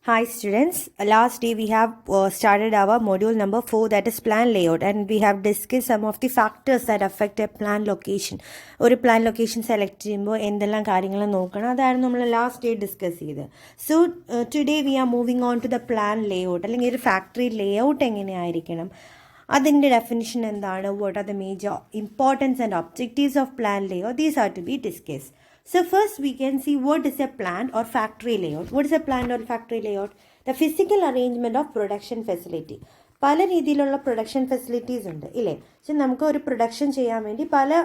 Hi students, last day we have started our module number 4, that is plan layout, and we have discussed some of the factors that affect a plan location. ഒരു plan location select ചെയ്യുമ്പോൾ എന്തെല്ലാം കാര്യങ്ങൾ നോക്കണം അതാണ് നമ്മൾ last day discuss ചെയ്തത്. So today we are moving on to the plan layout, അല്ലെങ്കിൽ ഒരു ഫാക്ടറി ലേഔട്ട് എങ്ങനെയായിരിക്കണം, അതിൻ്റെ ഡെഫിനിഷൻ എന്താണ്, what are the major importance and objectives of plan layout, these are to be discussed. So first we can see what is a plant or factory layout. What is a plant or factory layout? The physical arrangement of production facility. പല രീതിയിലുള്ള production facilities ഉണ്ട് ഇല്ലേ. പക്ഷെ നമുക്ക് ഒരു production ചെയ്യാൻ വേണ്ടി പല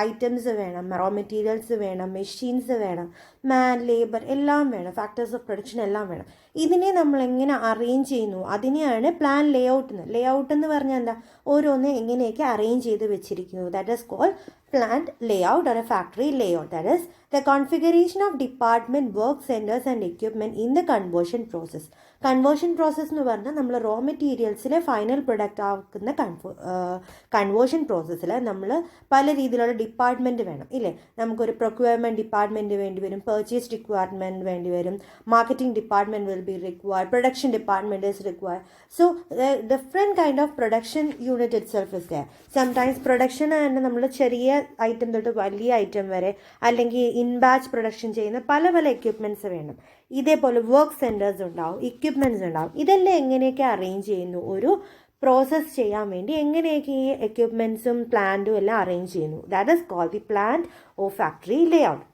ഐറ്റംസ് വേണം, റോ മെറ്റീരിയൽസ് വേണം, മെഷീൻസ് വേണം, മാൻ ലേബർ എല്ലാം വേണം, ഫാക്ടേഴ്സ് ഓഫ് പ്രൊഡക്ഷൻ എല്ലാം വേണം. ഇതിനെ നമ്മൾ എങ്ങനെ അറേഞ്ച് ചെയ്യുന്നു അതിനെയാണ് പ്ലാൻ ലേഔട്ട് എന്ന്. ലേഔട്ട് എന്ന് പറഞ്ഞാൽ എന്താ, ഓരോന്ന് എങ്ങനെയൊക്കെ അറേഞ്ച് ചെയ്ത് വെച്ചിരിക്കുന്നു. That is called plant layout or a factory layout. That is the configuration of department, work centers and equipment in the conversion process. Conversion process എന്ന് പറഞ്ഞാൽ നമ്മൾ റോ മെറ്റീരിയൽസിലെ ഫൈനൽ പ്രൊഡക്റ്റ് ആക്കുന്ന കൺവേർഷൻ പ്രോസസ്സിൽ നമ്മൾ പല രീതിയിലുള്ള ഡിപ്പാർട്ട്മെൻറ്റ് വേണം ഇല്ലേ. നമുക്കൊരു പ്രൊക്യൂർമെൻറ്റ് ഡിപ്പാർട്ട്മെൻറ്റ് വേണ്ടി വരും, പർച്ചേസ് ഡിപ്പാർട്ട്മെൻറ്റ് വേണ്ടി വരും, marketing department will be required, production department is required. So different kind of production unit itself is there. Sometimes production തന്നെ നമ്മൾ ചെറിയ ഐറ്റം തൊട്ട് വലിയ ഐറ്റം വരെ, അല്ലെങ്കിൽ ഇൻ ബാച്ച് പ്രൊഡക്ഷൻ ചെയ്യുന്ന പല പല എക്യുപ്മെൻറ്റ്സ് വേണം. ഇതേപോലെ വർക്ക് സെൻറ്റേഴ്സ് ഉണ്ടാവും, എക്യുപ്മെൻറ്റ്സ് ഉണ്ടാവും. ഇതെല്ലാം എങ്ങനെയൊക്കെ അറേഞ്ച് ചെയ്യുന്നു, ഒരു പ്രോസസ്സ് ചെയ്യാൻ വേണ്ടി എങ്ങനെയൊക്കെ ഈ എക്യുപ്മെൻറ്റ്സും പ്ലാന്റും എല്ലാം അറേഞ്ച് ചെയ്യുന്നു. That is called the plant or factory layout.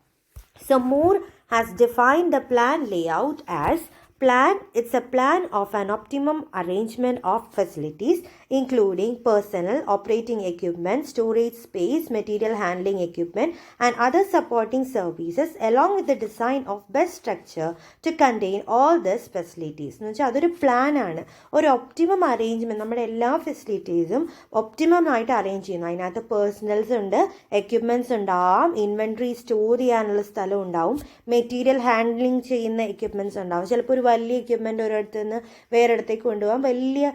So Moore has defined the plan layout as plan. It's a plan of an optimum arrangement of facilities including personnel, operating equipment, storage space, material handling equipment and other supporting services, along with the design of best structure to contain all these facilities. എന്ന് വെച്ചാൽ അതൊരു plan ആണ്, ഒരു optimum arrangement. നമ്മുടെ എല്ലാ ഫെസിലിറ്റീസും optimum ആയിട്ട് arrange ചെയ്യുന്നു. അതിനകത്ത് പേഴ്സണൽസ് ഉണ്ട്, എക്യുപ്മെൻറ്റ്സ് ഉണ്ടാവും, ഇൻവെൻട്രി സ്റ്റോർ ചെയ്യാനുള്ള സ്ഥലം ഉണ്ടാവും, മെറ്റീരിയൽ ഹാൻഡ്ലിങ് ചെയ്യുന്ന എക്യുപ്മെൻറ്റ്സ് ഉണ്ടാവും. ചിലപ്പോൾ ഒരു വലിയ എക്യുപ്മെൻറ്റ് ഒരിടത്ത് നിന്ന് വേറെടുത്തേക്ക് കൊണ്ടുപോകാൻ വലിയ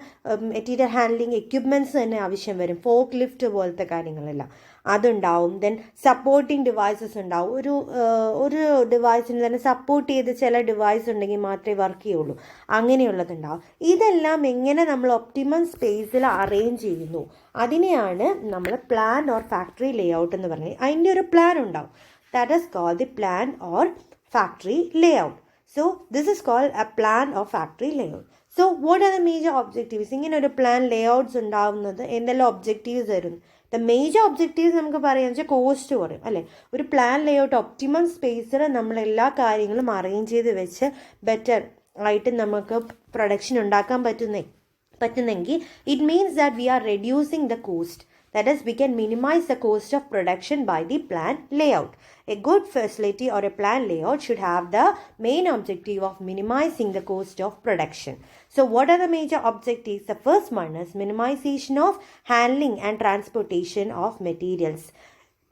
മെറ്റീരിയൽ ഹാൻഡ്ലിങ് എക്യുപ്മെൻറ്റ്സ് തന്നെ ആവശ്യം വരും, ഫോക്ക് ലിഫ്റ്റ് പോലത്തെ കാര്യങ്ങളെല്ലാം അതുണ്ടാവും. ദെൻ സപ്പോർട്ടിങ് ഡിവൈസസ് ഉണ്ടാവും. ഒരു ഡിവൈസിന് തന്നെ സപ്പോർട്ട് ചെയ്ത് ചില ഡിവൈസ് ഉണ്ടെങ്കിൽ മാത്രമേ വർക്ക് ചെയ്യുള്ളൂ, അങ്ങനെയുള്ളതുണ്ടാവും. ഇതെല്ലാം എങ്ങനെ നമ്മൾ ഒപ്റ്റിമം സ്പേസിൽ അറേഞ്ച് ചെയ്യുന്നു അതിനെയാണ് നമ്മൾ പ്ലാൻ ഓർ ഫാക്ടറി ലേഔട്ട് എന്ന് പറയുന്നത്. അതിൻ്റെ ഒരു പ്ലാൻ ഉണ്ടാവും. That is called the plan or factory layout. So this is called a plan or factory layout. So what are the major objectives? ഇങ്ങനെ ഒരു പ്ലാൻ ലേഔട്ട്സ് ഉണ്ടാവുന്നത് എന്തെല്ലാം ഒബ്ജക്റ്റീവ്സ് വരുന്നു? ദ മേജർ ഒബ്ജക്റ്റീവ്സ് നമുക്ക് പറയാമെന്ന് വെച്ചാൽ കോസ്റ്റ് കുറയും അല്ലേ. ഒരു പ്ലാൻ ലേഔട്ട് ഒപ്റ്റിമം സ്പേസിൽ നമ്മൾ എല്ലാ കാര്യങ്ങളും അറേഞ്ച് ചെയ്ത് വെച്ച് ബെറ്റർ ആയിട്ട് നമുക്ക് പ്രൊഡക്ഷൻ ഉണ്ടാക്കാൻ പറ്റുന്നെങ്കിൽ it means that we are reducing the cost. That is, we can minimize the cost of production by the plan layout. A good facility or a plan layout should have the main objective of minimizing the cost of production. So what are the major objectives? The first one is minimization of handling and transportation of materials.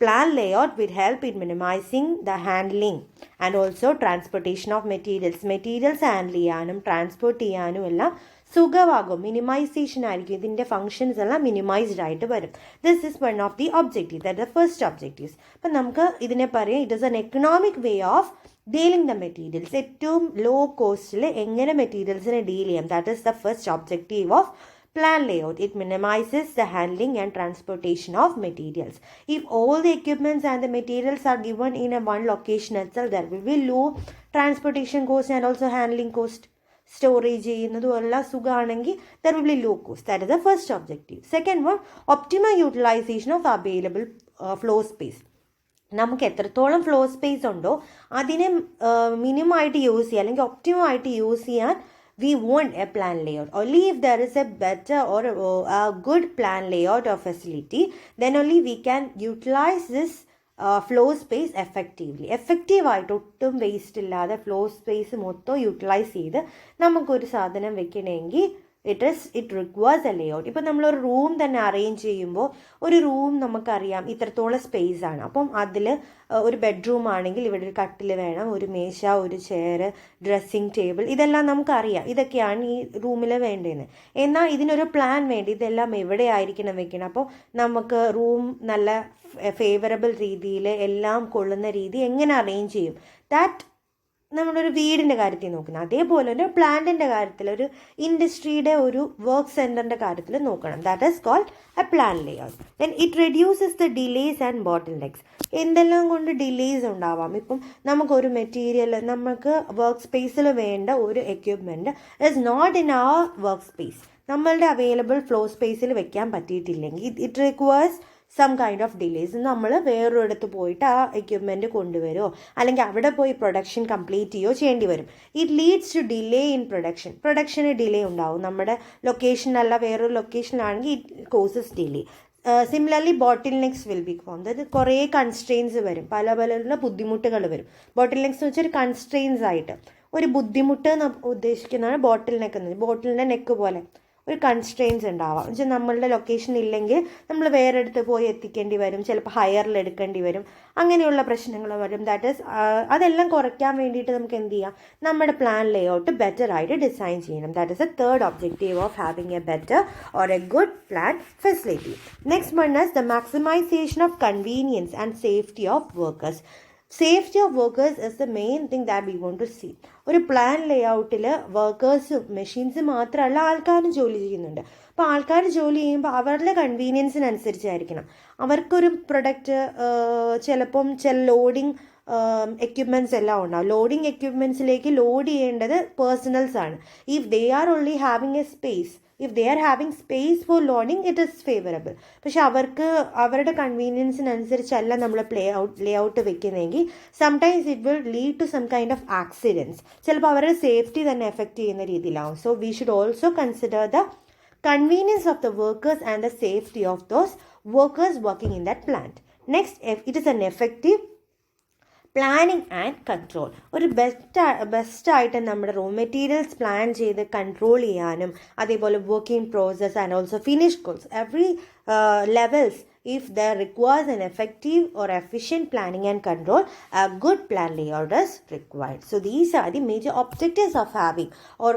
Plan layout will help in minimizing the handling and also transportation of materials. Materials handle ചെയ്യാനും transport ചെയ്യാനും എല്ലാം സുഖമാകും, minimisation ആയിരിക്കും. ഇതിൻ്റെ functions എല്ലാം minimised ആയിട്ട് വരും. This is one of the objective, that the first objectives. അപ്പം നമുക്ക് ഇതിനെ പറയാം, it is N economic way of dealing the materials. ഏറ്റവും ലോ കോസ്റ്റിൽ എങ്ങനെ മെറ്റീരിയൽസിനെ ഡീൽ ചെയ്യാം, that is the first objective of plan layout. It minimizes the handling and transportation of materials. If all the equipments and the materials are given in a one location itself, there will be low transportation cost and also handling cost. Storage ചെയ്യുന്നതും എല്ലാം സുഖമാണെങ്കിൽ there will be low cost. That is the first objective. Second one, optimal utilization of available floor space. നമുക്ക് എത്രത്തോളം floor space ഉണ്ടോ അതിനെ minimum ആയിട്ട് use ചെയ്യുക, അല്ലെങ്കിൽ optimum ആയിട്ട് യൂസ് ചെയ്യാൻ we want a plan layout. Only if there is a better or a good plan layout or facility, then only we can utilize this floor space effectively. എഫക്റ്റീവായിട്ട് ഒട്ടും waste ഇല്ലാതെ floor space മൊത്തം utilise ചെയ്ത് നമുക്കൊരു സാധനം വെക്കണമെങ്കിൽ it requires A layout. ഇപ്പം നമ്മളൊരു റൂം തന്നെ അറേഞ്ച് ചെയ്യുമ്പോൾ ഒരു റൂം നമുക്കറിയാം ഇത്രത്തോളം സ്പേസ് ആണ്. അപ്പം അതിൽ ഒരു ബെഡ്റൂം ആണെങ്കിൽ ഇവിടെ ഒരു കട്ടിൽ വേണം, ഒരു മേശ, ഒരു ചെയർ, ഡ്രസ്സിങ് ടേബിൾ, ഇതെല്ലാം നമുക്കറിയാം ഇതൊക്കെയാണ് ഈ റൂമിൽ വേണ്ടതെന്ന്. എന്നാൽ ഇതിനൊരു പ്ലാൻ വേണ്ടി ഇതെല്ലാം എവിടെ ആയിരിക്കണം വെക്കണം. അപ്പോൾ നമുക്ക് റൂം നല്ല ഫേവറബിൾ രീതിയിൽ എല്ലാം കൊള്ളുന്ന രീതി എങ്ങനെ അറേഞ്ച് ചെയ്യും, ദാറ്റ് നമ്മളൊരു വീടിൻ്റെ കാര്യത്തിൽ നോക്കണം, അതേപോലെ തന്നെ പ്ലാന്റിൻ്റെ കാര്യത്തിൽ, ഒരു ഇൻഡസ്ട്രിയുടെ ഒരു വർക്ക് സെൻറ്ററിൻ്റെ കാര്യത്തിൽ നോക്കണം. That is called a plan layout. Then it reduces the delays and bottlenecks. എന്തെല്ലാം കൊണ്ട് ഡിലേസ് ഉണ്ടാവാം? ഇപ്പം നമുക്കൊരു മെറ്റീരിയൽ, നമുക്ക് വർക്ക് സ്പേസിൽ വേണ്ട ഒരു equipment is not in our work space, നമ്മളുടെ അവൈലബിൾ ഫ്ലോ സ്പേസിൽ വെക്കാൻ പറ്റിയിട്ടില്ലെങ്കിൽ it requires some kind of delays. നമ്മൾ വേറൊരിടത്ത് പോയിട്ട് ആ എക്യുപ്മെൻറ്റ് കൊണ്ടുവരുമോ അല്ലെങ്കിൽ അവിടെ പോയി പ്രൊഡക്ഷൻ കംപ്ലീറ്റ് ചെയ്യുകയോ ചെയ്യേണ്ടി വരും. It leads to delay in പ്രൊഡക്ഷന് ഡിലേ ഉണ്ടാവും. നമ്മുടെ ലൊക്കേഷനല്ല വേറൊരു ലൊക്കേഷനിലാണെങ്കിൽ it causes delay. Similarly bottlenecks will be form. അതായത് കുറേ കൺസ്ട്രെയിൻസ് വരും, പല ബുദ്ധിമുട്ടുകൾ വരും. ബോട്ടിൽ നെക്സ് എന്ന് വെച്ചാൽ ഒരു കൺസ്ട്രെയിൻസ് ആയിട്ട് ഒരു ബുദ്ധിമുട്ട് ഉദ്ദേശിക്കുന്നതാണ് ബോട്ടിൽ നെക്ക് എന്ന്. ബോട്ടിലിൻ്റെ നെക്ക് പോലെ ഒരു കൺസ്ട്രെയിൻസ് ഉണ്ടാവാം. എന്ന് വെച്ചാൽ നമ്മളുടെ ലൊക്കേഷൻ ഇല്ലെങ്കിൽ നമ്മൾ വേറെ അടുത്ത് പോയി എത്തിക്കേണ്ടി വരും, ചിലപ്പോൾ ഹയറിൽ എടുക്കേണ്ടി വരും, അങ്ങനെയുള്ള പ്രശ്നങ്ങൾ വരും. ദാറ്റ് ഈസ് അതെല്ലാം കുറയ്ക്കാൻ വേണ്ടിയിട്ട് നമുക്ക് എന്ത് ചെയ്യാം? നമ്മുടെ പ്ലാൻ ലേഔട്ട് ബെറ്റർ ആയിട്ട് ഡിസൈൻ ചെയ്യണം. That is a third objective of having a better or a good plan facility. Next one is the maximisation of convenience and safety of workers. Safety of workers is the main thing that we want to see. ഒരു plan ലേഔട്ടിൽ വർക്കേഴ്സും machines മാത്രമല്ല ആൾക്കാരും ജോലി ചെയ്യുന്നുണ്ട്. അപ്പോൾ ആൾക്കാർ ജോലി ചെയ്യുമ്പോൾ അവരുടെ കൺവീനിയൻസിനനുസരിച്ചായിരിക്കണം. അവർക്കൊരു പ്രൊഡക്റ്റ് ചിലപ്പം ലോഡിങ് എക്യുപ്മെൻറ്റ്സ് എല്ലാം ഉണ്ടാവും. ലോഡിങ് എക്യുപ്മെൻറ്റ്സിലേക്ക് ലോഡ് ചെയ്യേണ്ടത് പേഴ്സണൽസ് ആണ്. If they are only having a space, if they are having space for loading, it is favourable. പക്ഷെ അവർക്ക് അവരുടെ കൺവീനിയൻസിനനുസരിച്ചല്ല നമ്മൾ ലേഔട്ട് വെക്കുന്നതെങ്കിൽ sometimes it will lead to some kind of accidents. ചിലപ്പോൾ അവരുടെ സേഫ്റ്റി തന്നെ എഫക്റ്റ് ചെയ്യുന്ന രീതിയിലാവും. So we should also consider the convenience of the workers and the safety of those workers working in that plant. Next, it is an effective planning and control. ഒരു ബെസ്റ്റായിട്ട് നമ്മുടെ raw materials plan ചെയ്ത് control ചെയ്യാനും അതേപോലെ working process and also finish goods every levels. If there requires an effective or efficient planning and control, a good plan layout is required. So these are the major objectives of having or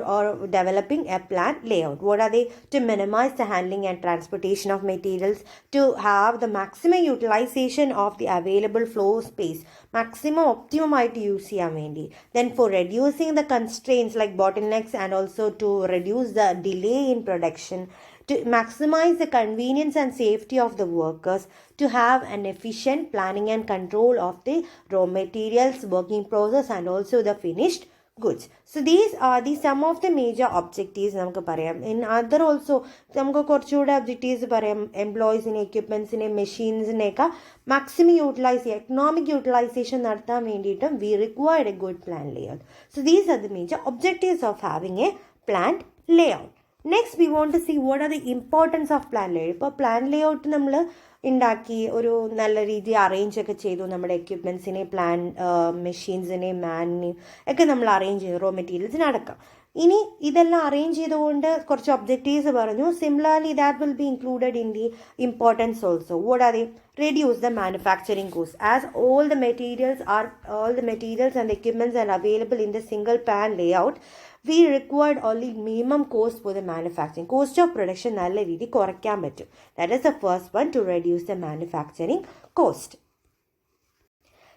developing a plan layout. What are they? To minimize the handling and transportation of materials, to have the maximum utilization of the available floor space, maximum optimum ആയിട്ട് use ചെയ്യാൻ വേണ്ടി. Then for reducing the constraints like bottlenecks and also to reduce the delay in production, to maximize the convenience and safety of the workers, to have an efficient planning and control of the raw materials, working process and also the finished goods. So these are some of the major objectives നമുക്ക് പറയാം. In other also നമുക്ക് കുറച്ചുകൂടെ objectives പറയാം. എംപ്ലോയീസിനെ, എക്യുപ്മെൻസിനെ, മെഷീൻസിനെയൊക്കെ maximum utilise ചെയ്യുക, economic utilisation നടത്താൻ വേണ്ടിയിട്ടും we required a good plan layout. So these are the major objectives of having a planned layout. Next we want to see what are the importance of plan layout. ഇപ്പോൾ plan layout നമ്മൾ ഉണ്ടാക്കി ഒരു നല്ല രീതിയിൽ arrange ഒക്കെ ചെയ്തു. നമ്മുടെ എക്യുപ്മെൻസിനെ, plan മെഷീൻസിനെ, മാനിനെയും ഒക്കെ നമ്മൾ അറേഞ്ച് ചെയ്തു, റോ മെറ്റീരിയൽസിനടക്കം. ഇനി ഇതെല്ലാം അറേഞ്ച് ചെയ്തുകൊണ്ട് കുറച്ച് ഒബ്ജക്റ്റീവ്സ് പറഞ്ഞു. Similarly that will be included in the importance also. What are the? Reduce the manufacturing cost, as all the materials and the equipments are available in the single plan layout. We required only minimum cost for the manufacturing. Cost of production നല്ല രീതി കുറയ്ക്കാൻ പറ്റും. That is the first one, to reduce the manufacturing cost.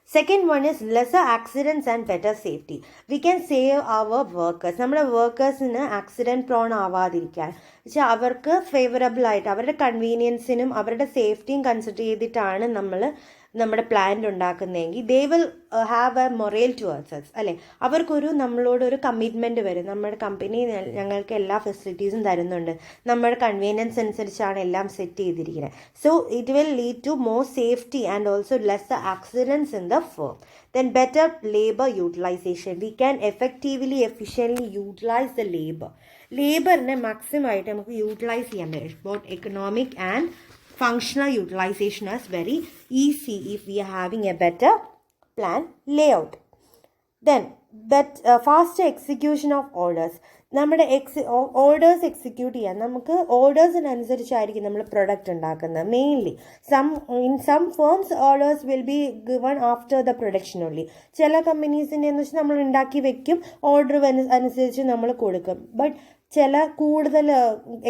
Second one is lesser accidents and better safety. We can save our workers. നമ്മുടെ വർക്കേഴ്സിന് accident prawn ആവാതിരിക്കാൻ, പക്ഷേ അവർക്ക് favourable ആയിട്ട് അവരുടെ കൺവീനിയൻസിനും അവരുടെ സേഫ്റ്റിയും കൺസിഡർ ചെയ്തിട്ടാണ് നമ്മൾ നമ്മുടെ പ്ലാൻ ഉണ്ടാക്കുന്നതെങ്കിൽ they will have a morale towards us, അല്ലേ? അവർക്കൊരു നമ്മളോടൊരു കമ്മിറ്റ്മെൻറ്റ് വരും. നമ്മുടെ കമ്പനി ഞങ്ങൾക്ക് എല്ലാ ഫെസിലിറ്റീസും തരുന്നുണ്ട്, നമ്മുടെ കൺവീനിയൻസ് അനുസരിച്ചാണ് എല്ലാം സെറ്റ് ചെയ്തിരിക്കുന്നത്. So it will lead to more safety and also lesser accidents in the firm. Then better labor utilization. We can effectively, efficiently utilize the labor. ലേബറിനെ മാക്സിമം ആയിട്ട് നമുക്ക് യൂട്ടിലൈസ് ചെയ്യാൻ പറ്റും. Both economic and functional utilization is very easy if we are having a better plan layout. Then faster execution of orders. നമ്മുടെ orders execute ചെയ്യാൻ നമുക്ക് ഓർഡേഴ്സിനനുസരിച്ചായിരിക്കും നമ്മൾ പ്രൊഡക്റ്റ് ഉണ്ടാക്കുന്നത്. Mainly in some firms orders will be given after the production only. ചില കമ്പനീസിൻ്റെ എന്ന് വെച്ചാൽ നമ്മൾ ഉണ്ടാക്കി വെക്കും, ഓർഡർ അനുസരിച്ച് നമ്മൾ കൊടുക്കും. ബട്ട് ചില കൂടുതൽ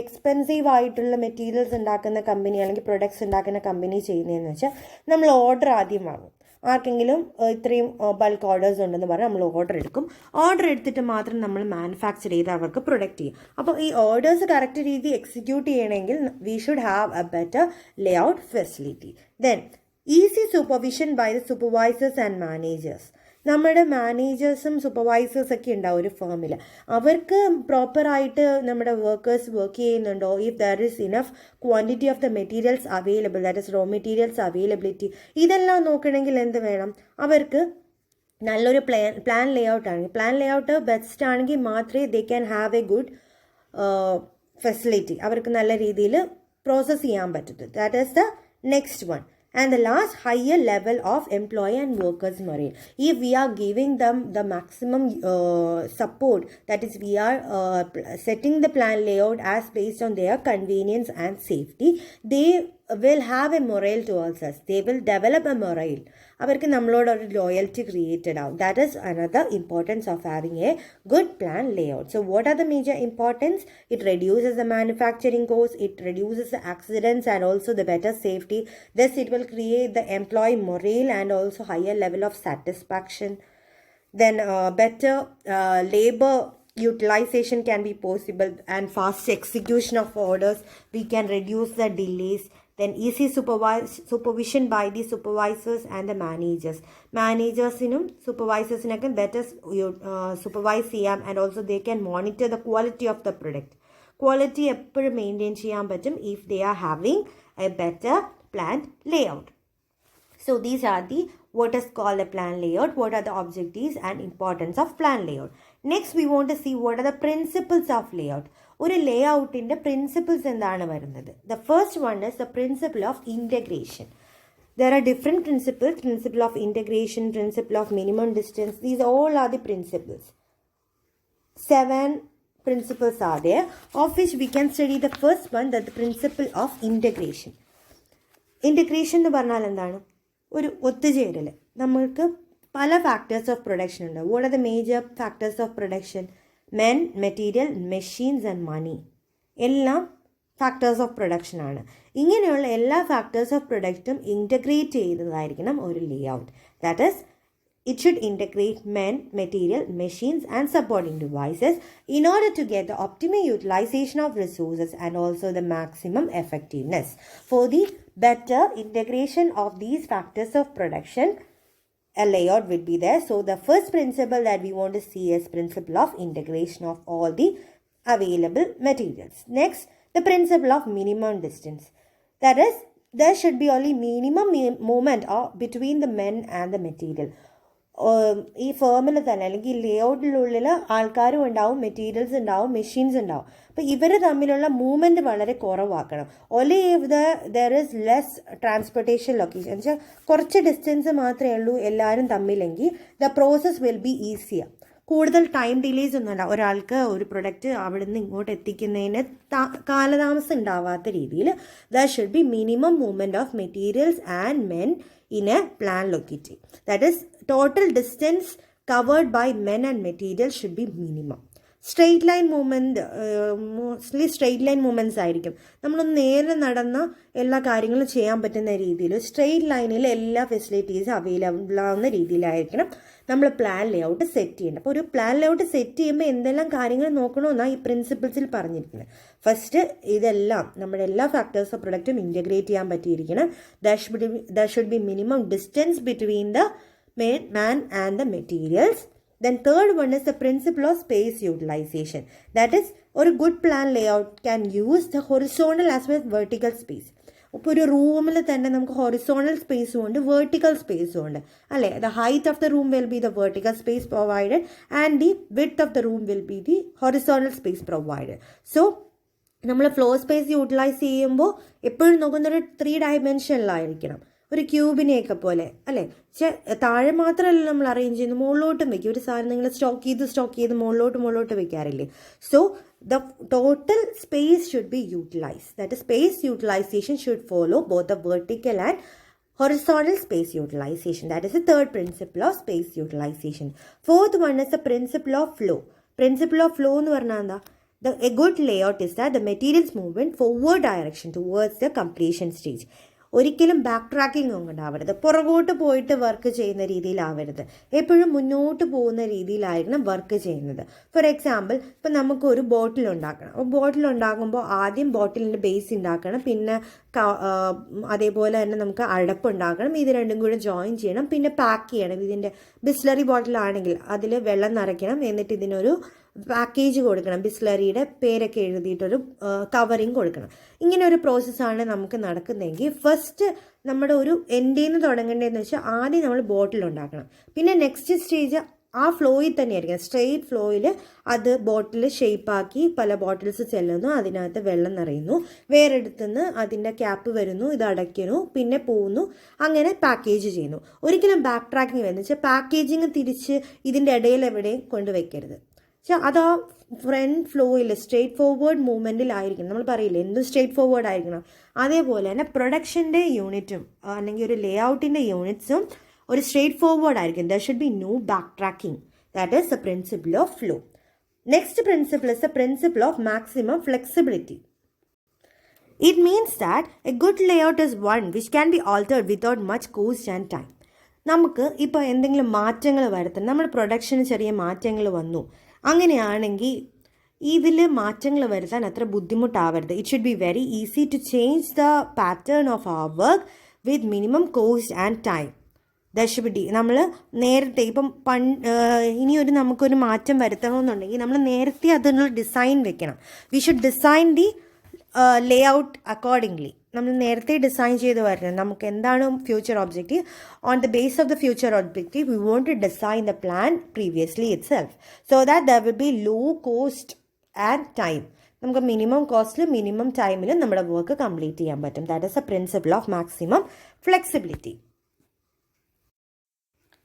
എക്സ്പെൻസീവ് ആയിട്ടുള്ള മെറ്റീരിയൽസ് ഉണ്ടാക്കുന്ന കമ്പനി അല്ലെങ്കിൽ പ്രൊഡക്ട്സ് ഉണ്ടാക്കുന്ന കമ്പനി ചെയ്യുന്നതെന്ന് വെച്ചാൽ നമ്മൾ ഓർഡർ ആദ്യം വാങ്ങും. ആർക്കെങ്കിലും ഇത്രയും ബൾക്ക് ഓർഡേഴ്സ് ഉണ്ടെന്ന് പറഞ്ഞാൽ നമ്മൾ ഓർഡർ എടുക്കും. ഓർഡർ എടുത്തിട്ട് മാത്രം നമ്മൾ മാനുഫാക്ചർ ചെയ്ത് അവർക്ക് പ്രൊഡക്റ്റ് ചെയ്യും. അപ്പോൾ ഈ ഓർഡേഴ്സ് കറക്റ്റ് രീതി എക്സിക്യൂട്ട് ചെയ്യണമെങ്കിൽ we should have a better layout facility. Then easy supervision by the supervisors and managers. നമ്മുടെ മാനേജേഴ്സും സൂപ്പർവൈസേഴ്സൊക്കെ ഉണ്ടാവും ഒരു ഫേമിൽ. അവർക്ക് പ്രോപ്പറായിട്ട് നമ്മുടെ വർക്കേഴ്സ് വർക്ക് ചെയ്യുന്നുണ്ടോ, if there is enough quantity of the materials available, that is raw materials availability, ഇതെല്ലാം നോക്കണമെങ്കിൽ എന്ത് വേണം? അവർക്ക് നല്ലൊരു പ്ലാൻ ലേ ഔട്ട് ആണെങ്കിൽ, പ്ലാൻ ലേ ഔട്ട് ബെസ്റ്റ് ആണെങ്കിൽ മാത്രമേ they can have A good facility, അവർക്ക് നല്ല രീതിയിൽ പ്രോസസ്സ് ചെയ്യാൻ പറ്റത്തുള്ളൂ. That is the next one. And the last, higher level of employee and workers morale. If we are giving them the maximum support, that is we are setting the plan layout as based on their convenience and safety, they will have a morale towards us. They will develop a morale. അവർക്ക് നമ്മളോട് ഒരു loyalty created ആവും. That is another importance of having a good plan layout. So what are the major importance? It reduces the manufacturing cost, it reduces the accidents and also the better safety. Thus it will create the employee morale and also higher level of satisfaction. Then better labor utilization can be possible and fast execution of orders. We can reduce the delays. Then easy supervision by the supervisors and the managers. Managersinum supervisorsinokku better supervise cheyam, and also they can monitor the quality of the product. Quality eppozhum maintain cheyan pattum if they are having a better planned layout. So these are the what is called a plan layout, what are the objectives and importance of plan layout. Next we want to see what are the principles of layout. ഒരു ലേഔട്ടിൻ്റെ principles എന്താണ് വരുന്നത്? The first one is the principle of integration. There are different principles: principle of integration, principle of minimum distance. These all are the principles. 7 principles are there, of which we can study the first one, that the principle of integration. Integration എന്ന് പറഞ്ഞാൽ എന്താണ്? ഒരു ഒത്തുചേരൽ. നമ്മൾക്ക് പല factors of production ഉണ്ട്. What are the major factors of production? Men, material, machines and money എല്ലാം factors of production ആണ്. ഇങ്ങനെയുള്ള എല്ലാ ഫാക്ടേഴ്സ് ഓഫ് പ്രൊഡക്റ്റും ഇൻറ്റഗ്രേറ്റ് ചെയ്തതായിരിക്കണം ഒരു layout. That is it should integrate men, material, machines and supporting devices in order to get the optimal utilization of resources and also the maximum effectiveness. For the better integration of these factors of production, a layout will be there. So the first principle that we want to see is principle of integration of all the available materials. Next, the principle of minimum distance. That is, there should be only minimum movement between the men and the material. ഈ ഫേമിൽ തന്നെ അല്ലെങ്കിൽ ലേ ഔട്ടിനുള്ളിൽ ആൾക്കാരും ഉണ്ടാവും, materials ഉണ്ടാവും, machines ഉണ്ടാവും. അപ്പോൾ ഇവർ തമ്മിലുള്ള മൂവ്മെൻറ്റ് വളരെ കുറവാക്കണം. Only if there is less transportation location, എന്ന് വെച്ചാൽ കുറച്ച് ഡിസ്റ്റൻസ് മാത്രമേ ഉള്ളൂ എല്ലാവരും തമ്മിലെങ്കിൽ the process will be easier. കൂടുതൽ ടൈം ഡിലേസ് ഒന്നും ഉണ്ടാവും. ഒരാൾക്ക് ഒരു പ്രൊഡക്റ്റ് അവിടെ നിന്ന് ഇങ്ങോട്ട് എത്തിക്കുന്നതിന് കാലതാമസം ഉണ്ടാവാത്ത രീതിയിൽ there should be minimum movement of materials and men in a plan locality. That is, total distance covered by men and material should be minimum. Straight line movement, mostly straight line movements ആയിരിക്കും. നമ്മളൊന്ന് നേരെ നടന്ന എല്ലാ കാര്യങ്ങളും ചെയ്യാൻ പറ്റുന്ന രീതിയിൽ straight ലൈനിൽ എല്ലാ ഫെസിലിറ്റീസും അവൈലബിൾ ആവുന്ന രീതിയിലായിരിക്കണം നമ്മൾ പ്ലാൻ ലേഔട്ട് സെറ്റ് ചെയ്യേണ്ടത്. അപ്പോൾ ഒരു പ്ലാൻ ലേഔട്ട് സെറ്റ് ചെയ്യുമ്പോൾ എന്തെല്ലാം കാര്യങ്ങൾ നോക്കണമെന്നാണ് ഈ പ്രിൻസിപ്പിൾസിൽ പറഞ്ഞിരിക്കുന്നത്. ഫസ്റ്റ്, ഇതെല്ലാം നമ്മുടെ എല്ലാ ഫാക്ടേഴ്സ് ഓഫ് പ്രൊഡക്റ്റും ഇൻറ്റഗ്രേറ്റ് ചെയ്യാൻ പറ്റിയിരിക്കണം. There should be minimum distance between the man and the materials. Then third one is the principle of space utilization. That is, or a good plan layout can use the horizontal as well as vertical space. ഇപ്പോൾ ഒരു റൂമിൽ തന്നെ നമുക്ക് horizontal സ്പേസും ഉണ്ട്, vertical സ്പേസും ഉണ്ട് അല്ലേ. The height of the room will be the vertical space provided and the width of the room will be the horizontal space provided. So നമ്മൾ ഫ്ലോർ സ്പേസ് യൂട്ടിലൈസ് ചെയ്യുമ്പോൾ എപ്പോഴും നോക്കുന്നൊരു 3 ഡയമെൻഷനിലായിരിക്കണം, ഒരു ക്യൂബിനെയൊക്കെ പോലെ അല്ലേ. പക്ഷേ താഴെ മാത്രമല്ല നമ്മൾ അറേഞ്ച് ചെയ്യുന്നത്, മുകളിലോട്ടും വയ്ക്കും. ഒരു സാധനം നിങ്ങൾ സ്റ്റോക്ക് ചെയ്ത് മുകളിലോട്ട് വയ്ക്കാറില്ലേ. So the total space should be utilized. That is, space utilization should follow both the vertical and horizontal space utilization. That is the third principle of space utilization. Fourth one is the principle of flow. Principle of flow എന്ന് പറഞ്ഞാൽ എന്താ? A good layout is that the materials movement forward direction towards the completion stage. ഒരിക്കലും back tracking ഒന്നും ഉണ്ടാവരുത്, പുറകോട്ട് പോയിട്ട് work ചെയ്യുന്ന രീതിയിലാവരുത്, എപ്പോഴും മുന്നോട്ട് പോകുന്ന രീതിയിലായിരിക്കണം വർക്ക് ചെയ്യുന്നത്. ഫോർ എക്സാമ്പിൾ, ഇപ്പം നമുക്കൊരു ബോട്ടിൽ ഉണ്ടാക്കണം. അപ്പോൾ ബോട്ടിൽ ഉണ്ടാക്കുമ്പോൾ ആദ്യം ബോട്ടിലിൻ്റെ ബേസ് ഉണ്ടാക്കണം, പിന്നെ അതേപോലെ തന്നെ നമുക്ക് അടപ്പ് ഉണ്ടാക്കണം, ഇത് രണ്ടും കൂടെ ജോയിൻ ചെയ്യണം, പിന്നെ പാക്ക് ചെയ്യണം. ഇതിൻ്റെ ബിസ്ലറി ബോട്ടിലാണെങ്കിൽ അതിൽ വെള്ളം നിറയ്ക്കണം, എന്നിട്ട് ഇതിനൊരു പാക്കേജ് കൊടുക്കണം, ബിസ്ലറിയുടെ പേരൊക്കെ എഴുതിയിട്ടൊരു കവറിങ് കൊടുക്കണം. ഇങ്ങനെ ഒരു പ്രോസസ്സാണ് നമുക്ക് നടക്കുന്നതെങ്കിൽ ഫസ്റ്റ് നമ്മുടെ ഒരു എൻഡിൽ നിന്ന് തുടങ്ങേണ്ടതെന്ന് വെച്ചാൽ ആദ്യം നമ്മൾ ബോട്ടിൽ ഉണ്ടാക്കണം. പിന്നെ നെക്സ്റ്റ് സ്റ്റേജ് ആ ഫ്ലോയിൽ തന്നെയായിരിക്കും, സ്ട്രെയിറ്റ് ഫ്ലോയിൽ അത് ബോട്ടിൽ ഷേപ്പാക്കി പല ബോട്ടിൽസ് ചെല്ലുന്നു, അതിനകത്ത് വെള്ളം നിറയുന്നു, വേറെടുത്തുനിന്ന് അതിൻ്റെ ക്യാപ്പ് വരുന്നു, ഇത് അടയ്ക്കുന്നു, പിന്നെ പോകുന്നു, അങ്ങനെ പാക്കേജ് ചെയ്യുന്നു. ഒരിക്കലും ബാക്ക് ട്രാക്കിങ് വരുന്നു വെച്ചാൽ പാക്കേജിങ് തിരിച്ച് ഇതിൻ്റെ ഇടയിൽ എവിടെയും കൊണ്ടുവയ്ക്കരുത്. പക്ഷേ അത് ആ ഫ്രണ്ട് ഫ്ലോയിൽ സ്ട്രെയിറ്റ് ഫോർവേഡ് മൂവ്മെൻറ്റിലായിരിക്കണം. നമ്മൾ പറയില്ലേ എന്തും സ്ട്രെയിറ്റ് ഫോർവേഡ് ആയിരിക്കണം. അതേപോലെ തന്നെ പ്രൊഡക്ഷൻ്റെ യൂണിറ്റും അല്ലെങ്കിൽ ഒരു ലേ ഔട്ടിൻ്റെ യൂണിറ്റ്സും ഒരു സ്ട്രെയിറ്റ് ഫോർവേഡ് ആയിരിക്കും. There should be no backtracking. That is the principle of flow. Next principle is the principle of maximum flexibility. It means that a good layout is one which can be altered without much cost and time. നമുക്ക് ഇപ്പോൾ എന്തെങ്കിലും മാറ്റങ്ങൾ വരുത്തണം, നമ്മുടെ production ചെറിയ മാറ്റങ്ങൾ വന്നു, അങ്ങനെയാണെങ്കിൽ ഇതിൽ മാറ്റങ്ങൾ വരുത്താൻ അത്ര ബുദ്ധിമുട്ടാവരുത്. It should be very easy to change the pattern of our work with minimum cost and time. ദശബിഡി നമ്മൾ നേരത്തെ ഇപ്പം ഇനിയൊരു നമുക്കൊരു മാറ്റം വരുത്തണമെന്നുണ്ടെങ്കിൽ നമ്മൾ നേരത്തെ അതിനുള്ള ഡിസൈൻ വെക്കണം. We should design the layout accordingly. നമ്മൾ നേരത്തെ ഡിസൈൻ ചെയ്ത് വരണം നമുക്ക് എന്താണ് future objective. On the base of the future objective we want to design the plan previously itself so that there will be low cost and time. നമുക്ക് minimum കോസ്റ്റിലും minimum ടൈമിലും നമ്മുടെ വർക്ക് കംപ്ലീറ്റ് ചെയ്യാൻ പറ്റും. That is a principle of maximum flexibility.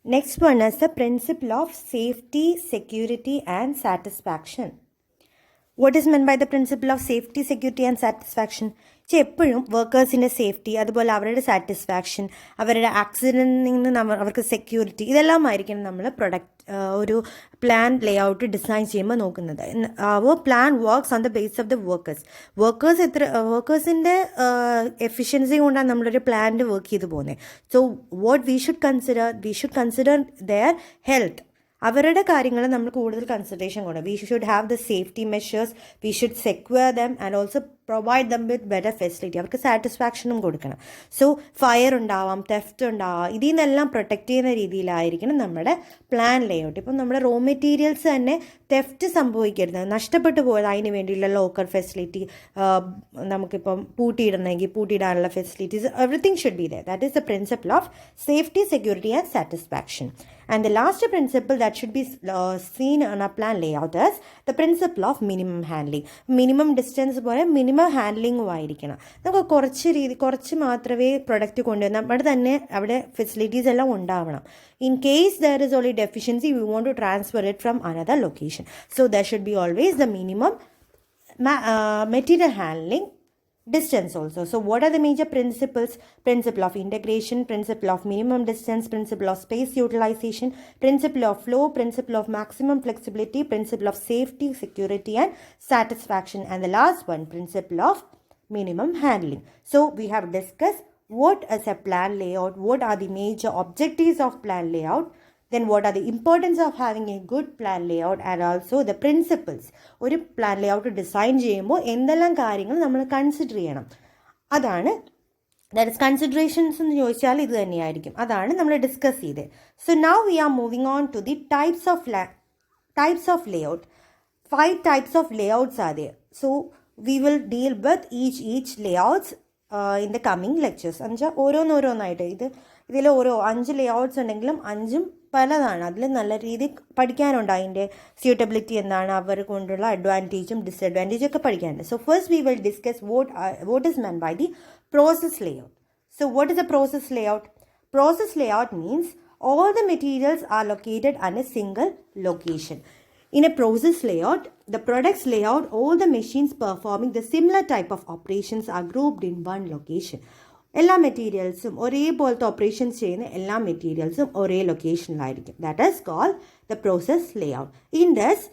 Next one is the principle of safety, security and satisfaction. What is meant by the principle of safety, security and satisfaction? എപ്പോഴും വർക്കേഴ്സിൻ്റെ safety, അതുപോലെ അവരുടെ satisfaction, അവരുടെ ആക്സിഡൻറ്റിൽ നിന്ന് അവർക്ക് security, ഇതെല്ലാം ആയിരിക്കണം നമ്മൾ ഒരു പ്ലാൻ ലേ ഔട്ട് ഡിസൈൻ ചെയ്യുമ്പോൾ നോക്കുന്നത്. Our plan works on the base of the വർക്കേഴ്സിൻ്റെ എഫിഷ്യൻസി കൊണ്ടാണ് നമ്മളൊരു പ്ലാനിൻ്റെ വർക്ക് ചെയ്ത് പോകുന്നത്. So what we should consider their health, അവരുടെ കാര്യങ്ങൾ നമ്മൾ കൂടുതൽ കൺസിഡറേഷൻ കൊടുക്കണം. We should have the safety measures, we should secure them and also provide them with better facility. അവർക്ക് സാറ്റിസ്ഫാക്ഷനും കൊടുക്കണം. സോ ഫയർ ഉണ്ടാവാം, തെഫ്റ്റ് ഉണ്ടാവാം, ഇതിൽ നിന്നെല്ലാം പ്രൊട്ടക്റ്റ് ചെയ്യുന്ന രീതിയിലായിരിക്കണം നമ്മുടെ പ്ലാൻ ലേ ഔട്ട്. ഇപ്പം നമ്മുടെ റോ മെറ്റീരിയൽസ് തന്നെ തെഫ്റ്റ് സംഭവിക്കരുത്, നഷ്ടപ്പെട്ടു പോയത്, അതിന് വേണ്ടിയുള്ള ലോക്കർ ഫെസിലിറ്റി, നമുക്കിപ്പം പൂട്ടിയിടണമെങ്കിൽ പൂട്ടിയിടാനുള്ള facilities, everything should be there. That is the principle of safety, security and satisfaction. And the last principle that should be seen on a plan layout is the principle of minimum handling. Minimum distance പോലെ minimum ഹാൻഡ്ലിങ്ങും ആയിരിക്കണം. നമുക്ക് കുറച്ച് മാത്രമേ product കൊണ്ടുവരണം, നമ്മുടെ തന്നെ അവിടെ facilities എല്ലാം ഉണ്ടാവണം. In case there is only deficiency, we want to transfer it from another location. So there should be always the minimum material handling distance also. So what are the major principles? Principle of integration, principle of minimum distance, principle of space utilization, principle of flow, principle of maximum flexibility, principle of safety, security and satisfaction, and the last one, principle of minimum handling. So we have discussed what is a plan layout, what are the major objectives of plan layout, then what are the importance of having a good plan layout and also the principles. ഒരു plan layout design ചെയ്യുമ്പോൾ എന്തെല്ലാം കാര്യങ്ങൾ നമ്മൾ consider ചെയ്യണം, അതാണ് that is considerations എന്ന് ചോദിച്ചാൽ ഇത് തന്നെയായിരിക്കും, അതാണ് നമ്മൾ ഡിസ്കസ് ചെയ്തത്. So now we are moving on to the types of layout. 5 types of layouts are there. So we will deal with each layouts in the coming lectures. എന്നുവെച്ചാൽ ഓരോന്നായിട്ട് ഇതിൽ ഓരോ 5 ലേഔട്ട്സ് ഉണ്ടെങ്കിലും 5ഉം പലതാണ്. അതിൽ നല്ല രീതിയിൽ പഠിക്കാനുണ്ട്, അതിൻ്റെ സ്യൂട്ടബിലിറ്റി എന്താണ്, അവർ കൊണ്ടുള്ള അഡ്വാൻറ്റേജും ഡിസഡ്വാൻറ്റേജും ഒക്കെ പഠിക്കാനുണ്ട്. So first we will discuss what is meant by the process layout. So what is a process layout? Process layout means all the materials are located at a single location. In a process layout, the product's layout, all the machines performing the similar type of operations are grouped in one location. എല്ലാ മെറ്റീരിയൽസും ഒരേപോലത്തെ operations ചെയ്യുന്ന എല്ലാ മെറ്റീരിയൽസും ഒരേ ലൊക്കേഷനിലായിരിക്കും. That is called the process layout. In this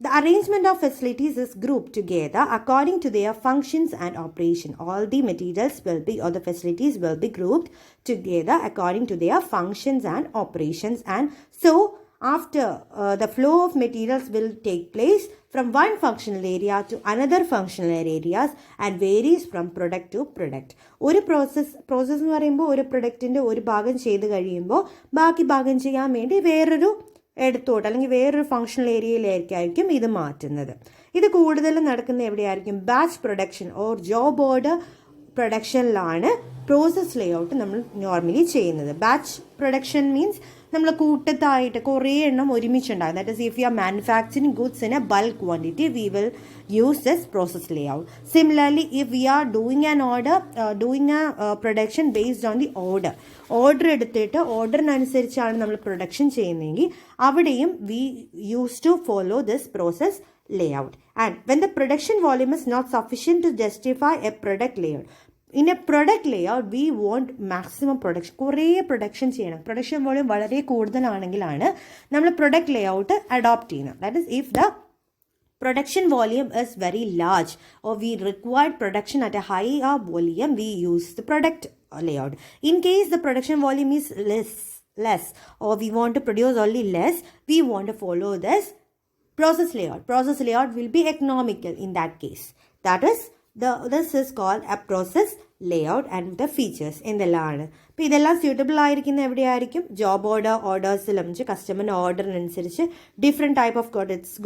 The arrangement of facilities is grouped together according to their functions and operation. All the materials will be, or the facilities will be grouped together according to their functions and operations. And so, after the flow of materials will take place from one functional area to another functional areas and varies from product to product. ഒരു process എന്ന് പറയുമ്പോൾ ഒരു പ്രൊഡക്റ്റിൻ്റെ ഒരു ഭാഗം ചെയ്ത് കഴിയുമ്പോൾ ബാക്കി ഭാഗം ചെയ്യാൻ വേണ്ടി വേറൊരു എടുത്തോട്ട് അല്ലെങ്കിൽ വേറൊരു ഫങ്ഷണൽ ഏരിയയിലേക്കായിരിക്കും ഇത് മാറ്റുന്നത്. ഇത് കൂടുതലും നടക്കുന്ന എവിടെയായിരിക്കും? Batch production or job order പ്രൊഡക്ഷനിലാണ് പ്രോസസ് ലേഔട്ട് നമ്മൾ നോർമലി ചെയ്യുന്നത്. ബാച്ച് പ്രൊഡക്ഷൻ മീൻസ് നമ്മൾ കൂട്ടത്തായിട്ട് കുറേ എണ്ണം ഒരുമിച്ചുണ്ടാകും. That is if you are manufacturing goods in a bulk quantity we will use this process layout. Similarly if we are doing an order doing a production based on the order എടുത്തിട്ട് ഓർഡറിനനുസരിച്ചാണ് നമ്മൾ production ചെയ്യുന്നതെങ്കിൽ അവിടെയും we use to follow this process layout. And when the production volume is not sufficient to justify a product layout, in a product layout we want maximum production. കുറേ production ചെയ്യണം. Production volume വളരെ കൂടുതലാണെങ്കിലാണ് നമ്മൾ product layout adopt ചെയ്യുന്നത്. That is if the production volume is very large or we require production at a higher volume, we use the product layout. In case the production volume is less or we want to produce only less, we want to follow this process layout. Process layout will be economical in that case. That is, this is called a process layout and the features എന്തെല്ലാമാണ്. അപ്പോൾ ഇതെല്ലാം suitable ആയിരിക്കുന്ന എവിടെയായിരിക്കും? Job ഓർഡേഴ്സിലും കസ്റ്റമറിൻ്റെ ഓർഡറിനനുസരിച്ച് different type of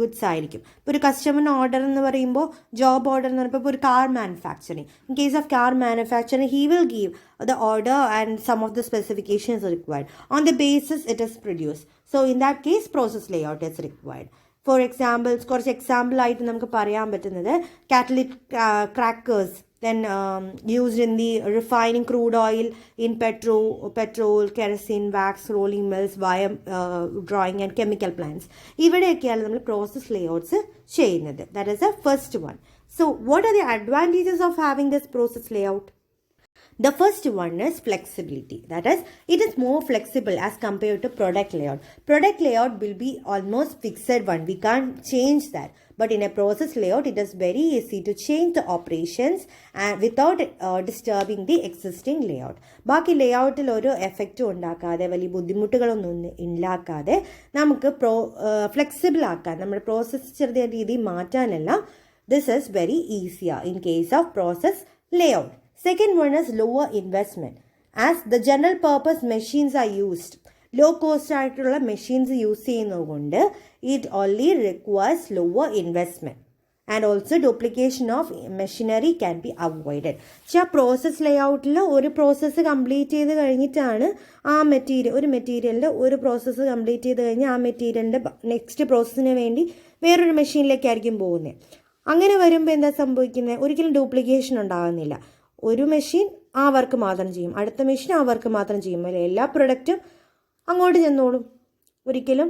goods ആയിരിക്കും. ഇപ്പോൾ ഒരു കസ്റ്റമറിൻ്റെ ഓർഡർ എന്ന് പറയുമ്പോൾ ജോബ് ഓർഡർ എന്ന് പറയുമ്പോൾ ഒരു car manufacturing. In case of car manufacturing he will give the order and some of the specifications are required. On the basis it is produced. So in that case process layout is required. For examples കുറച്ച് എക്സാമ്പിളായിട്ട് നമുക്ക് പറയാൻ പറ്റുന്നത് catalytic crackers, then used in the refining crude oil in petrol, kerosene, wax, rolling mills, wire drawing and chemical plants. ഇവിടെയൊക്കെയാണ് നമ്മൾ process layouts ചെയ്യുന്നത്. That is a first one. So what are the advantages of having this process layout? The first one is flexibility. That is, it is more flexible as compared to product layout. Product layout will be almost fixed one. We can't change that. But in a process layout, it is very easy to change the operations without disturbing the existing layout. ബാക്കി ലേഔട്ടിൽ ഒരു എഫക്റ്റും ഉണ്ടാക്കാതെ വലിയ ബുദ്ധിമുട്ടുകളൊന്നും ഉണ്ടാക്കാതെ നമുക്ക് flexible ആക്കാൻ, നമ്മുടെ പ്രോസസ്സ് ചെറിയ രീതിയിൽ മാറ്റാനെല്ലാം this is very easier in case of process layout. Second one is lower investment. As the general purpose machines are used, low cost ആയിട്ടുള്ള മെഷീൻസ് യൂസ് ചെയ്യുന്നതുകൊണ്ട് it only requires lower investment. And also duplication of machinery can be avoided. പക്ഷേ ആ process ലേഔട്ടിൽ ഒരു process complete ചെയ്ത് കഴിഞ്ഞിട്ടാണ് ആ ഒരു മെറ്റീരിയലിൻ്റെ ഒരു പ്രോസസ്സ് കംപ്ലീറ്റ് ചെയ്ത് കഴിഞ്ഞാൽ ആ മെറ്റീരിയലിൻ്റെ നെക്സ്റ്റ് പ്രോസസ്സിന് വേണ്ടി വേറൊരു മെഷീനിലേക്കായിരിക്കും പോകുന്നത്. അങ്ങനെ വരുമ്പോൾ എന്താ സംഭവിക്കുന്നത്? ഒരിക്കലും ഡ്യൂപ്ലിക്കേഷൻ ഉണ്ടാകുന്നില്ല. ഒരു മെഷീൻ ആ വർക്ക് മാത്രം ചെയ്യും, അടുത്ത മെഷീൻ ആ വർക്ക് മാത്രം ചെയ്യും. അല്ലെ എല്ലാ പ്രൊഡക്റ്റും അങ്ങോട്ട് ചെന്നോളും. ഒരിക്കലും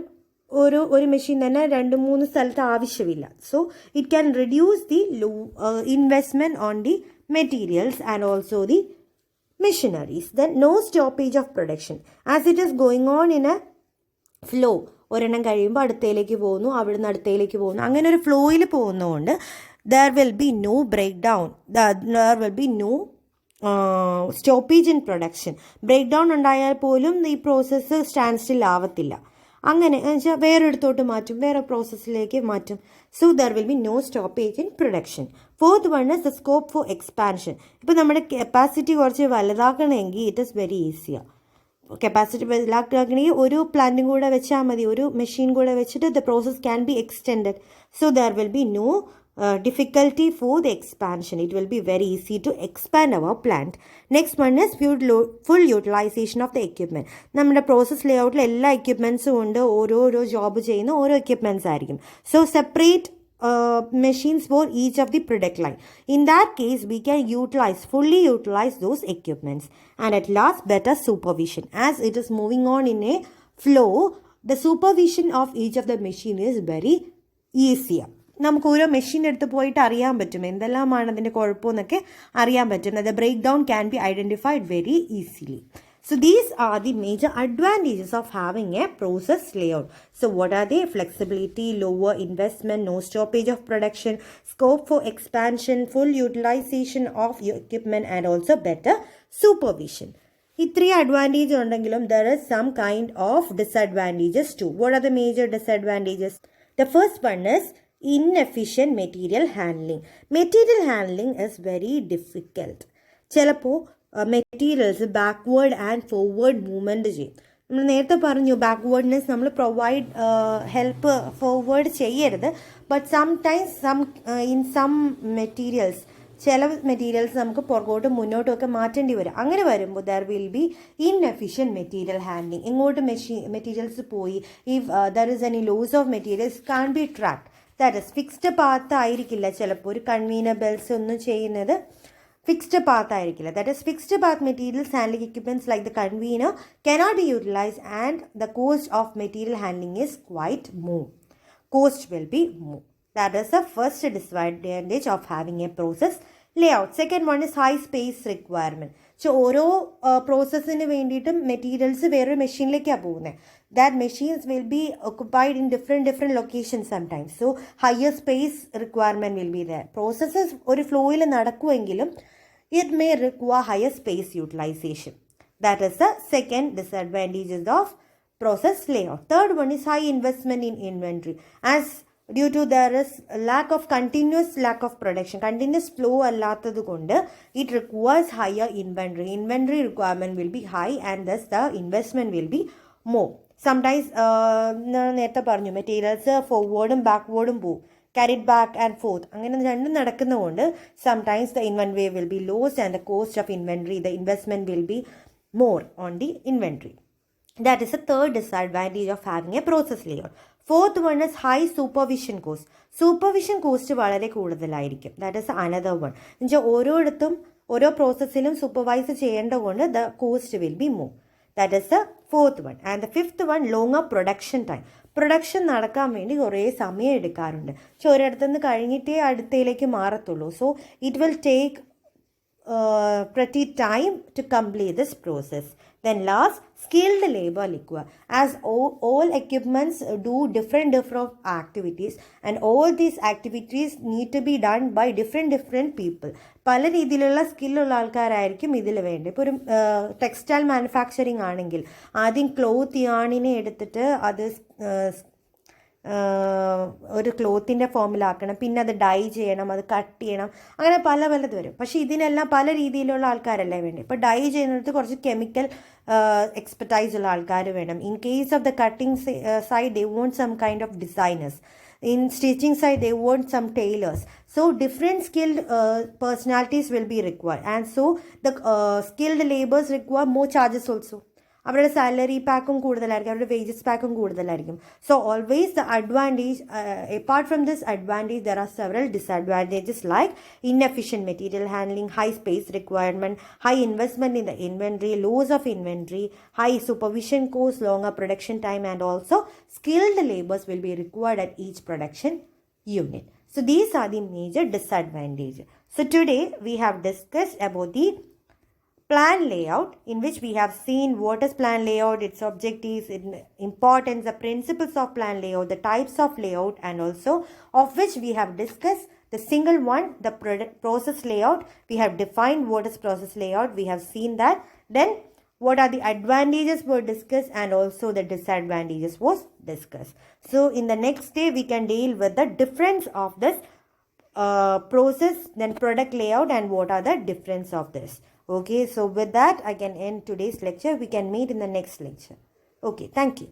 ഒരു മെഷീൻ തന്നെ 2-3 സ്ഥലത്ത് ആവശ്യമില്ല. So it can reduce the investment on the materials and also the machineries. Then no stoppage of production as it is going on in a flow. ഒരെണ്ണം കഴിയുമ്പോൾ അടുത്തയിലേക്ക് പോകുന്നു, അവിടുന്ന് അടുത്തയിലേക്ക് പോകുന്നു. അങ്ങനെ ഒരു ഫ്ലോയിൽ പോകുന്നതുകൊണ്ട് there will be no breakdown, there will be no stoppage in production. Break ഉണ്ടായാൽ പോലും ഈ പ്രോസസ്സ് സ്റ്റാൻഡ് സ്റ്റിൽ ആവത്തില്ല. അങ്ങനെ വെച്ചാൽ വേറൊരിടത്തോട്ട് മാറ്റും, വേറെ പ്രോസസ്സിലേക്ക് മാറ്റും. So there will be no stoppage in production. Fourth one is the scope for expansion. ഇപ്പോൾ നമ്മുടെ കപ്പാസിറ്റി കുറച്ച് വലുതാക്കണമെങ്കിൽ ഇറ്റ് ഈസ് വെരി ഈസിയാണ്. കപ്പാസിറ്റി വലുതാക്കണമെങ്കിൽ ഒരു പ്ലാന്റും കൂടെ വെച്ചാൽ മതി, ഒരു മെഷീൻ കൂടെ വെച്ചിട്ട് the process can be extended. So there will be no difficulty for the expansion. It will be very easy to expand our plant. Next one is full utilization of the equipment. നമ്മുടെ process ലേഔട്ടിൽ എല്ലാ എക്യുപ്മെൻറ്റ്സും ഉണ്ട്. ഓരോരോ job ചെയ്യുന്ന ഓരോ equipments ആയിരിക്കും. So separate machines for each of the product line. In that case, we can fully utilize those equipments. And at last, better supervision. As it is moving on in a flow, the supervision of each of the machine is very easier. നമുക്ക് ഓരോ machine എടുത്ത് പോയിട്ട് അറിയാൻ പറ്റും എന്തെല്ലാമാണ് അതിൻ്റെ കുഴപ്പമെന്നൊക്കെ അറിയാൻ പറ്റും. The breakdown can be identified very easily. So these are the major advantages of having a process layout. So what are they? Flexibility, lower investment, no stoppage of production, scope for expansion, full utilization of your equipment, and also better supervision. ഈ three advantage ഉണ്ടെങ്കിലും there is some kind of disadvantages too. What are the major disadvantages? The first one is inefficient material handling. Material handling is very difficult. ചിലപ്പോൾ materials backward and forward movement ചെയ്യും. നമ്മൾ നേരത്തെ പറഞ്ഞു backwardness നമ്മൾ provide help forward ചെയ്യരുത്. But sometimes in some materials ചില materials നമുക്ക് പുറകോട്ടും മുന്നോട്ടും ഒക്കെ മാറ്റേണ്ടി വരും. അങ്ങനെ വരുമ്പോൾ there will be inefficient material handling. എങ്ങോട്ട് മെറ്റീരിയൽസ് പോയി, if there is any loss of materials can be tracked. That is fixed path ആയിരിക്കില്ല. ചിലപ്പോൾ ഒരു കൺവീനർ ബെൽസ് ഒന്നും ചെയ്യുന്നത് ഫിക്സ്ഡ് പാത്ത് ആയിരിക്കില്ല. That is fixed path materials handling equipments like the conveyor cannot be utilise and the cost of material handling is quite move. Cost will be more. That is the first disadvantage of having a process layout. Second one is high space requirement. So ഓരോ പ്രോസസ്സിന് വേണ്ടിയിട്ടും materials വേറൊരു മെഷീനിലേക്കാണ് പോകുന്നത്. That machines will be occupied in different locations sometimes. So higher space requirement will be there. Processes ഒരു ഫ്ലോയിൽ നടക്കുമെങ്കിലും it may require higher space utilization. That is the second disadvantages of process layout. Third one is high investment in inventory. As due to there is lack of production, continuous flow allathathu kondu it requires higher inventory requirement will be high and thus the investment will be more. Sometimes നേരത്തെ പറഞ്ഞു materials ഫോർവേഡും ബാക്ക്വേർഡും പോകും, carried back and forth. അങ്ങനെ രണ്ടും നടക്കുന്നതുകൊണ്ട് sometimes the inventory will be lost and the cost of inventory, the investment will be more on the inventory. That is the third disadvantage of having a process layout. Fourth one is high supervision cost. Supervision cost വളരെ കൂടുതലായിരിക്കും. That is another one. എന്നുവെച്ചാൽ ഓരോയിടത്തും ഓരോ പ്രോസസ്സിലും supervise ചെയ്യേണ്ടതുകൊണ്ട് the cost will be more. That is the fourth one. And the fifth one, longer production time. പ്രൊഡക്ഷൻ നടക്കാൻ വേണ്ടി കുറേ സമയം എടുക്കാറുണ്ട്. പക്ഷെ ഒരിടത്തുനിന്ന് കഴിഞ്ഞിട്ടേ അടുത്തയിലേക്ക് മാറത്തുള്ളൂ. So it will take pretty time to complete this process. Then last, skilled labor required. As all equipments do different activities and all these activities need to be done by different people. പല രീതിയിലുള്ള സ്കില്ലുള്ള ആൾക്കാരായിരിക്കും ഇതിൽ വേണ്ടത്. ഇപ്പോൾ ഒരു textile manufacturing ആണെങ്കിൽ ആദ്യം cloth യാണിനെ എടുത്തിട്ട് അത് ഒരു ക്ലോത്തിൻ്റെ ഫോമിലാക്കണം, പിന്നെ അത് ഡൈ ചെയ്യണം, അത് കട്ട് ചെയ്യണം, അങ്ങനെ പലത് വരും. പക്ഷേ ഇതിനെല്ലാം പല രീതിയിലുള്ള ആൾക്കാരല്ലേ വേണ്ടി. ഇപ്പോൾ ഡൈ ചെയ്യുന്നിടത്ത് കുറച്ച് കെമിക്കൽ എക്സ്പെർട്ടൈസ് ഉള്ള ആൾക്കാർ വേണം. In case of the cutting side they want some kind of designers. In stitching side they want some tailors. So different skilled personalities will be required, and so the skilled laborers require more charges also. അവരുടെ salary പാക്കും കൂടുതലായിരിക്കും, അവരുടെ wages പാക്കും കൂടുതലായിരിക്കും. So always the advantage apart from this advantage there are several disadvantages like inefficient material handling, high space requirement, high investment in the inventory, loss of inventory, high supervision cost, longer production time, and also skilled laborers will be required at each production unit. So these are the major disadvantages. So today we have discussed about the plan layout, in which we have seen what is plan layout, its objectives, its importance, the principles of plan layout, the types of layout, and also of which we have discussed the single one, the process layout. We have defined what is process layout, we have seen that. Then what are the advantages were discussed, and also the disadvantages was discussed. So in the next day we can deal with the difference of this process, then product layout, and what are the difference of this. Okay, so with that I can end today's lecture. We can meet in the next lecture. Okay, thank you.